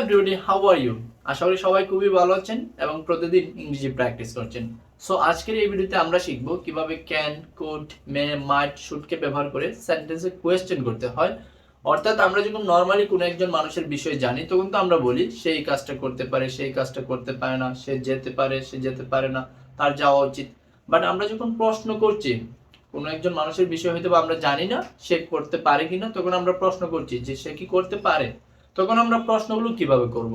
Everybody, how are you? আশা করি সবাই খুবই ভালো আছেন এবং প্রতিদিন ইংরেজি প্র্যাকটিস করছেন। সো আজকের এই ভিডিওতে আমরা শিখব কিভাবে ক্যান, কুড, মে, মাইট, শুডকে ব্যবহার করে সেন্টেন্সে কোয়েশ্চেন করতে হয়। অর্থাৎ আমরা যখন নর্মালি কোনো একজন মানুষের বিষয়ে জানি তখন তো আমরা বলি সে এই কাজটা করতে পারে, সেই কাজটা করতে পারে না, সে যেতে পারে, সে যেতে পারে না, তার যাওয়া উচিত। বাট আমরা যখন প্রশ্ন করছি কোনো একজন মানুষের বিষয় হয়তো আমরা জানি না সে করতে পারে কিনা, তখন আমরা প্রশ্ন করছি যে সে কি করতে পারে। তখন আমরা প্রশ্নগুলো কিভাবে করব।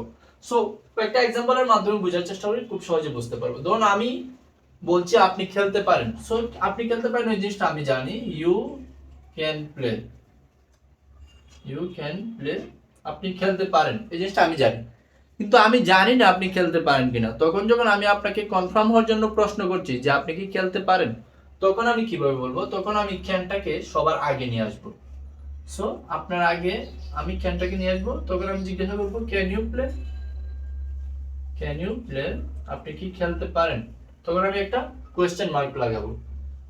সো একটা এক্সাম্পলের মাধ্যমে বোঝার চেষ্টা করি, খুব সহজে বুঝতে পারবো। ধরুন আমি বলছি আপনি খেলতে পারেন। সো আপনি খেলতে পারেন এই জিনিসটা আমি জানি, you can play. You can play, আপনি খেলতে পারেন এই জিনিসটা আমি জানি, কিন্তু আমি জানি না আপনি খেলতে পারেন কিনা। তখন যখন আমি আপনাকে কনফার্ম হওয়ার জন্য প্রশ্ন করছি যে আপনি কি খেলতে পারেন, তখন আমি কিভাবে বলবো? তখন আমি ক্যানটাকে সবার আগে নিয়ে আসবো। সো আপনার আগে আমি ক্যানটাকে নিয়ে আসবো, তখন আমি জিজ্ঞাসা করবো can you play, can you play, আপনি কি খেলতে পারেন। তখন আমি একটা কোয়েশ্চেন মার্ক লাগাবো।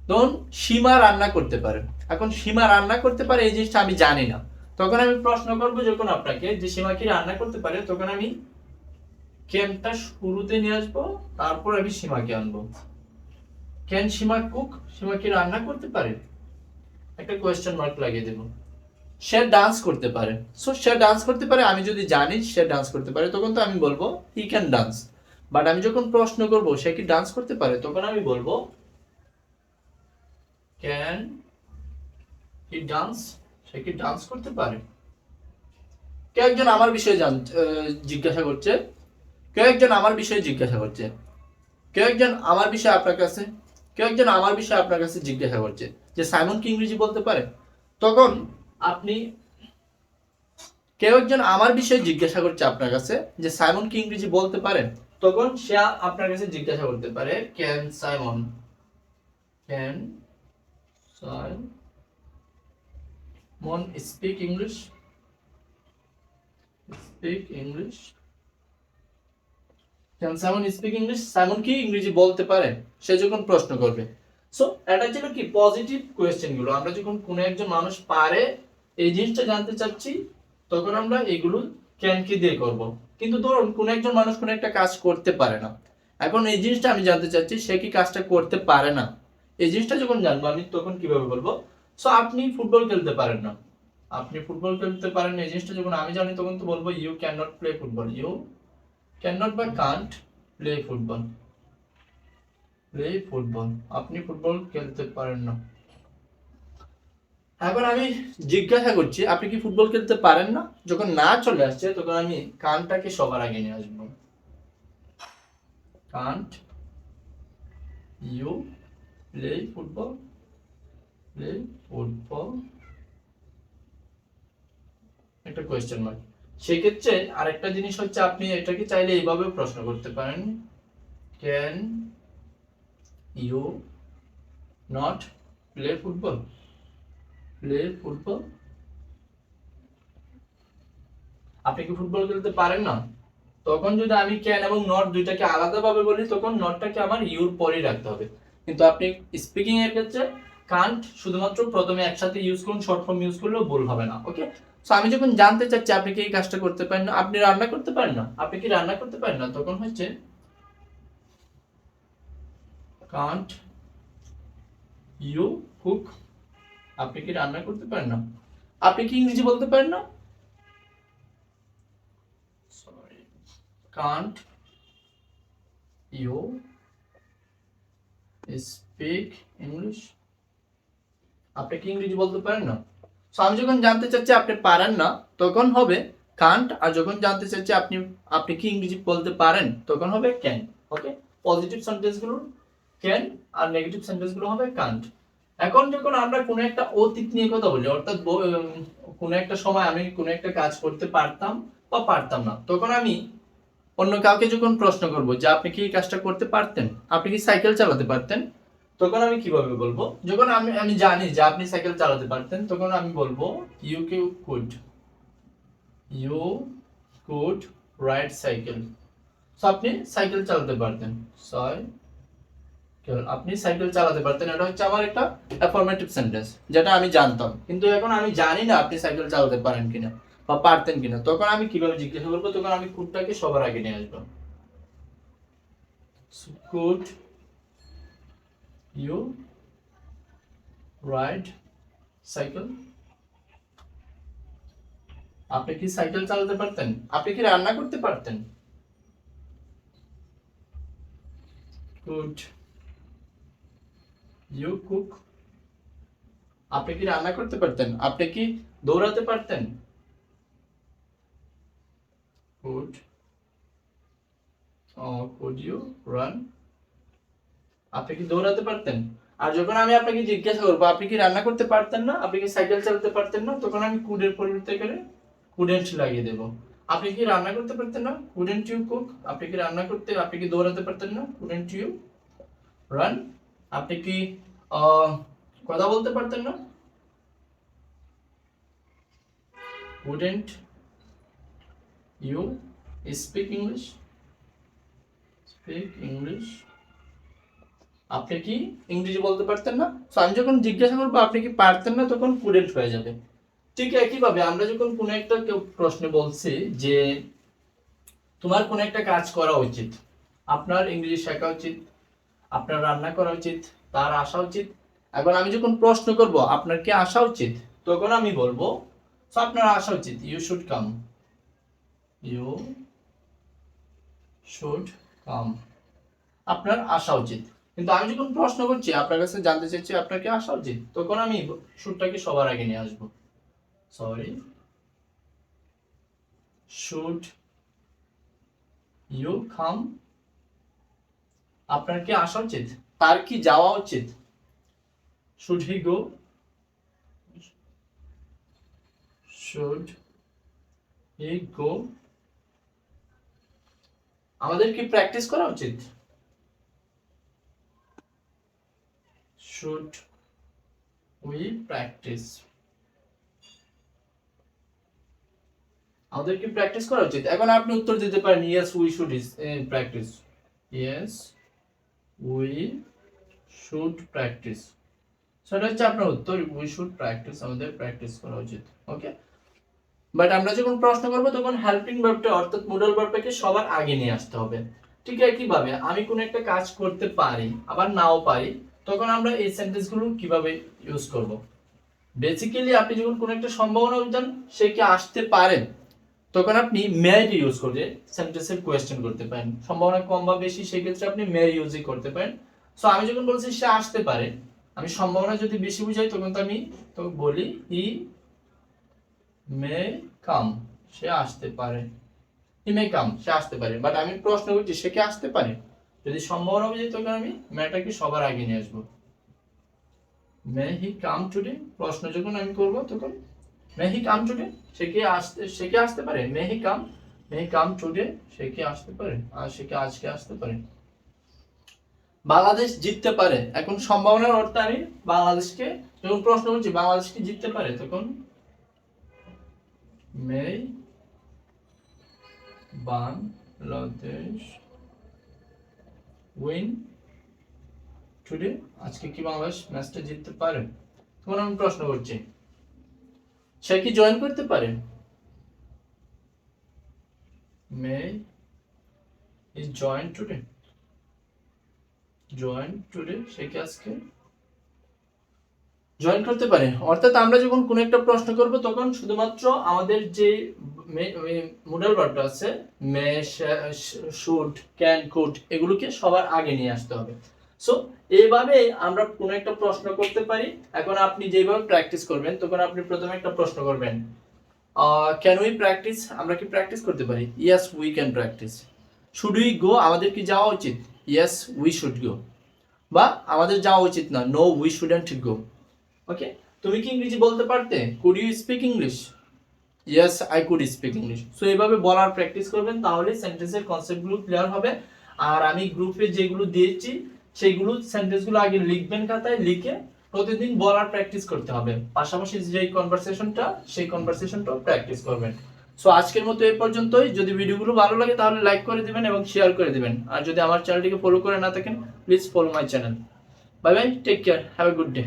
ধরুন সীমা রান্না করতে পারে। এখন সীমা রান্না করতে পারে এই জিনিসটা আমি জানি না, তখন আমি প্রশ্ন করবো যখন আপনাকে যে সীমা কি রান্না করতে পারে, তখন আমি ক্যানটা শুরুতে নিয়ে আসবো, তারপর আমি সীমাকে আনবো। ক্যান সীমা কুক, সীমা কি রান্না করতে পারে, একটা কোয়েশ্চেন মার্ক লাগিয়ে দেবো। সে ডান্স করতে পারে। সো সে ডান্স করতে পারে, আমি যদি জানি সে ডান্স করতে পারে তখন তো আমি বলবো হি ক্যান ডান্স। বাট আমি যখন প্রশ্ন করব সে কি ডান্স করতে পারে, তখন আমি বলবো ক্যান হি ডান্স, সে কি ডান্স করতে পারে। কেউ একজন আমার বিষয়ে জিজ্ঞাসা করছে, কেউ একজন আমার বিষয়ে জিজ্ঞাসা করছে, কেউ একজন আমার বিষয়ে আপনার কাছে, কেউ একজন আমার বিষয়ে আপনার কাছে জিজ্ঞাসা করছে যে সাইমন কি ইংরেজি বলতে পারে। তখন আপনি, কেউ একজন আমার বিষয়ে জিজ্ঞাসা করছে আপনার কাছে যে সাইমন কি ইংরেজি বলতে পারেন, তখন সে আপনার কাছে জিজ্ঞাসা করতে পারে can Simon, can Simon speak English, speak English, can Simon speak English, Simon কি ইংরেজি বলতে পারে, সে যখন প্রশ্ন করবে। সো এটা ছিল কি পজিটিভ কোয়েশ্চেন গুলো। আমরা যখন কোনো একজন মানুষ পারে এই জিনিসটা জানতে চাচ্ছি, তখন আমরা এগুলো ক্যান কি দিয়ে করব। কিন্তু ধরুন কোনো একজন মানুষ কোনো একটা কাজ করতে পারে না, এখন এই জিনিসটা আমি জানতে চাচ্ছি সে কি কাজটা করতে পারে না। এই জিনিসটা যখন জানবো আমি তখন কিভাবে বলবো? সো আপনি ফুটবল খেলতে পারেন না, আপনি ফুটবল খেলতে পারেন এই জিনিসটা যখন আমি জানি তখন তো বলবো you can not play football, you can not বা can't play football, play football, আপনি ফুটবল খেলতে পারেন না। এখন আমি জিজ্ঞাসা করছি আপনি কি ফুটবল খেলতে পারেন না, যখন না চলে আসছে তখন আমি কানটাকে সবার আগে নিয়ে আসবো। Can't you play football, play football, একটা কোয়েশ্চেন মার্ক। সেক্ষেত্রে আরেকটা জিনিস হচ্ছে আপনি এটাকে চাইলে এইভাবে প্রশ্ন করতে পারেন, can you not play football, play football, আপনি কি ফুটবল খেলতে পারেন না। তখন যদি আমি ক্যান এবং নট দুইটাকে আলাদাভাবে বলি তখন নটটাকে আমার ইউর পরেই রাখতে হবে। কিন্তু আপনি স্পিকিং এর ক্ষেত্রে কান্ট শুধুমাত্র প্রথমে একসাথে ইউজ করুন, শর্ট ফর্ম ইউজ করলেও ভুল হবে না। ওকে, সো আমি যখন জানতে চাচ্ছি আপনি কি এই কাজটা করতে পারেন না, আপনি রান্না করতে পারেন না, আপনি কি রান্না করতে পারেন না, তখন হচ্ছে কান্ট ইউ কুক, আপনি কি রান্না করতে পারেন না। আপনি কি ইংরেজি বলতে পারেন না, sorry, can't you speak English, আপনি কি ইংরেজি বলতে পারেন না। সো আমি যখন জানতে চাচ্ছি আপনি পারেন না তখন হবে কান্ট, আর যখন জানতে চাচ্ছি আপনি আপনি কি ইংরেজি বলতে পারেন তখন হবে ক্যান। ওকে, পজিটিভ সেন্টেন্স গুলো ক্যান আর নেগেটিভ সেন্টেন্স গুলো হবে কান্ট। এখন যখন আমরা কোনো একটা অতীত নিয়ে কথা বলি, অর্থাৎ কোনো একটা সময় আমি কোনো একটা কাজ করতে পারতাম বা পারতাম না, তখন আমি অন্য কাউকে যখন প্রশ্ন করব যে আপনি কি এই কাজটা করতে পারতেন, আপনি কি সাইকেল চালাতে পারতেন, তখন আমি কিভাবে বলবো? যখন আমি আমি জানি যে আপনি সাইকেল চালাতে পারতেন তখন আমি বলবো you could, you could ride cycle. So আপনি সাইকেল চালাতে পারতেন, আপনি সাইকেল চালাতে পারতেন। এটা হচ্ছে আমার একটা অ্যাফার্মেটিভ সেন্টেন্স যেটা আমি জানতাম, কিন্তু এখন আমি জানি না আপনি সাইকেল চালাতে পারেন কিনা। বা পারতেন কিনা, তখন আমি কিভাবে জিজ্ঞাসা করবো? তখন আমি কুডটাকে সবার আগে নিয়ে আসবো। Could you ride cycle? আপনি কি সাইকেল চালাতে পারতেন? আপনি কি রান্না করতে পারতেন? Could you cook? আপনি কি রান্না করতে পারতেন? আপনি কি দৌড়াতে পারতেন? Could you run? আপনি কি দৌড়াতে পারতেন? আর যখন আমি আপনাকে জিজ্ঞাসা করবো আপনি কি রান্না করতে পারতেন না, আপনি কি সাইকেল চালাতে পারতেন না, তখন আমি কুডের পরিবর্তে করে কুডেন্ট লাগিয়ে দেব। আপনি কি রান্না করতে পারতেন না? Couldn't you cook? আপনি কি আপনি কি দৌড়াতে পারতেন না? Couldn't you run? আপনি কি কথা বলতে পারতেন না? Couldn't you speak English? Speak English? আপনি কি ইংরেজি বলতে পারতেন না? সো আমি যখন জিজ্ঞাসা করবো আপনি কি পারতেন না, তখন কুডেন্ট হয়ে যাবে। ঠিক একইভাবে আমরা যখন কোনো একটা প্রশ্নে বলছি যে তোমার কোনো একটা কাজ করা উচিত, আপনার ইংরেজি শেখা উচিত, আপনার রান্না করা উচিত, তার আসা উচিত, এখন আমি যখন প্রশ্ন করব আপনার কি আসা উচিত, তখন আমি বলবো সো আপনার আসা উচিত, you should come. You should come, আপনার আসা উচিত। কিন্তু আমি যখন প্রশ্ন করছি আপনার কাছে জানতে চাইছি আপনার কি আসা উচিত, তখন আমি শুডটাকে সবার আগে নিয়ে আসবো। Sorry, should you come? আপনার কি আসা উচিত? তার কি যাওয়া উচিত? Should he go? Should he go? আমাদের কি প্র্যাকটিস করা উচিত? Should we practice? আমাদের কি প্র্যাকটিস করা উচিত? এখন আপনি উত্তর দিতে পারেন yes we should practice. Yes we should practice. সেটা হচ্ছে আপনার উত্তর, উই শুড প্র্যাকটিস, আমাদের প্র্যাকটিস করা উচিত। ওকে, বাট আমরা যখন প্রশ্ন করব তখন হেল্পিং ভার্বটা অর্থাৎ মোডাল ভার্বটাকে সবার আগে নিয়ে আসতে হবে। ঠিক একইভাবে আমি কোনো একটা কাজ করতে পারি আবার নাও পারি, তখন আমরা এই সেন্টেন্সগুলো কিভাবে ইউজ করব? বেসিক্যালি আপনি যখন কোনো একটা সম্ভাবনা বুঝান সে কি আসতে পারে, তখন আপনি মেড ইউজ করে সেন্টেন্সের কোয়েশ্চেন করতে পারেন। সম্ভাবনা কম বা বেশি সেই ক্ষেত্রে আপনি মেড ইউজই করতে পারেন। সো আমি যখন বলছি সে আসতে পারে, আমি সম্ভাবনা যদি বেশি বুঝাই তখন তো আমি বলি হি মে কাম, সে আসতে পারে। হি মে কাম, সে আসতে পারে। বাট আমি প্রশ্ন করছি সে কি আসতে পারে, যদি সম্ভাবনা বুঝাই তখন আমি মেটাকে সবার আগে নিয়ে আসবো। মে হি কাম টুডে, প্রশ্ন যখন আমি করব তখন মে হি কাম টুডে, সে কি আসতে পারে? মে হি কাম টুডে, সে কি আসতে পারে, আর সে কি আজকে আসতে পারে। বাংলাদেশ জিততে পারে, এখন সম্ভাবনার অর্থে আমি বাংলাদেশকে যখন প্রশ্ন করছি বাংলাদেশ কি জিততে পারে, তখন মে বাংলাদেশ উইন টুডে, আজকে কি বাংলাদেশ ম্যাচটা জিততে পারে। তখন আমি প্রশ্ন করছি সে কি জয়েন করতে পারে, may is join today, join today, সে কি আজকে জয়েন করতে পারে। অর্থাৎ আমরা যখন কোনো একটা প্রশ্ন করব তখন শুধুমাত্র আমাদের যে মোডাল ভার্বটা আছে মে, শুড, ক্যান, কুড, এগুলোকে সবার আগে নিয়ে আসতে হবে। সো এইভাবে আমরা কোনো একটা প্রশ্ন করতে পারি। এখন আপনি যেভাবে প্র্যাকটিস করবেন তখন আপনি প্রথমে একটা প্রশ্ন করবেন ক্যান উই প্র্যাকটিস, আমরা কি প্র্যাকটিস করতে পারি? Yes we can practice. Should we go, আমাদের কি যাওয়া উচিত? Yes we should go. বা আমাদের যাওয়া উচিত না, no we shouldn't go. Okay, তুমি কি ইংরেজি বলতে পারতে? Could you speak English? Yes I could speak English. So এইভাবে বলার প্র্যাকটিস করবেন, তাহলে সেন্টেন্সের কনসেপ্টগুলো ক্লিয়ার হবে। আর আমি গ্রুপে যেগুলো দিয়েছি সেইগুলো সেন্টেন্সগুলো আগে লিখবেন খাতায়, লিখে প্রতিদিন বলার প্র্যাকটিস করতে হবে। পাশাপাশি যে কনভারসেশনটা সেই কনভারসেশনটাও প্র্যাকটিস করবেন। সো আজকের মতো এই পর্যন্তই। যদি ভিডিওগুলো ভালো লাগে তাহলে লাইক করে দিবেন এবং শেয়ার করে দিবেন। আর যদি আমার চ্যানেলটিকে ফলো করে না থাকেন please follow my channel. Bye bye, take care, have a good day.